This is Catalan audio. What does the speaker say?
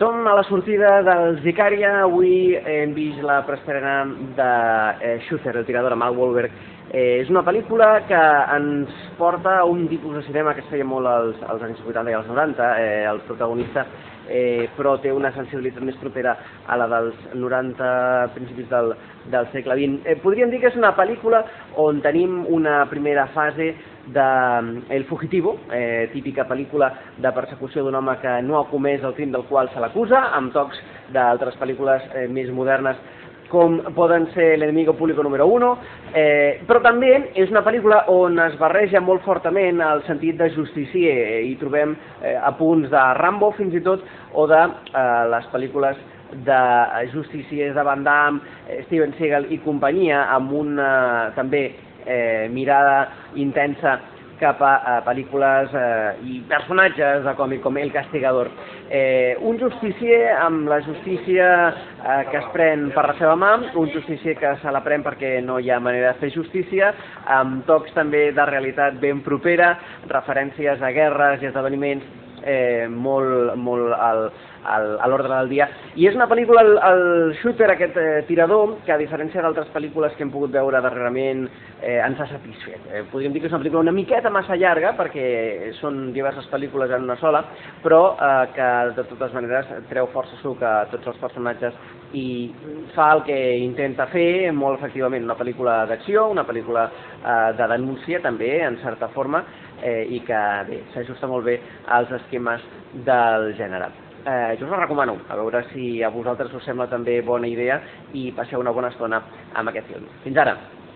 Som a la sortida del Zicària. Avui hem vist la preestrena de Shooter, el tirador, amb Mark Wahlberg. És una pel·lícula que ens porta a un tipus de cinema que es feia molt als anys 80 i als 90. El protagonista però té una sensibilitat més propera a la dels 90, principis del segle XX. Podríem dir que és una pel·lícula on tenim una primera fase de El Fugitivo, típica pel·lícula de persecució d'un home que no ha comès el crim del qual se l'acusa, amb tocs d'altres pel·lícules més modernes com poden ser L'enemigo público número 1, però també és una pel·lícula on es barreja molt fortament el sentit de justicier. Hi trobem apunts de Rambo fins i tot, o de les pel·lícules de justiciers de Van Damme, Steven Seagal i companyia, amb una també mirada intensa cap a pel·lícules i personatges de còmic com El Castigador. Un justicier amb la justícia que es pren per la seva mà, un justicier que se la pren perquè no hi ha manera de fer justícia, amb tocs també de realitat ben propera, referències a guerres i esdeveniments molt a l'ordre del dia. I és una pel·lícula, el Shooter, aquest tirador, que a diferència d'altres pel·lícules que hem pogut veure darrerament ens ha satisfet. Podríem dir que és una pel·lícula una miqueta massa llarga, perquè són diverses pel·lícules en una sola, però que de totes maneres treu força suc a tots els personatges i fa el que intenta fer molt efectivament. Una pel·lícula d'acció, una pel·lícula de denúncia també, en certa forma, i que s'ajusta molt bé als esquemes del gènere. Jo us la recomano, a veure si a vosaltres us sembla també bona idea i passeu una bona estona amb aquest film. Fins ara!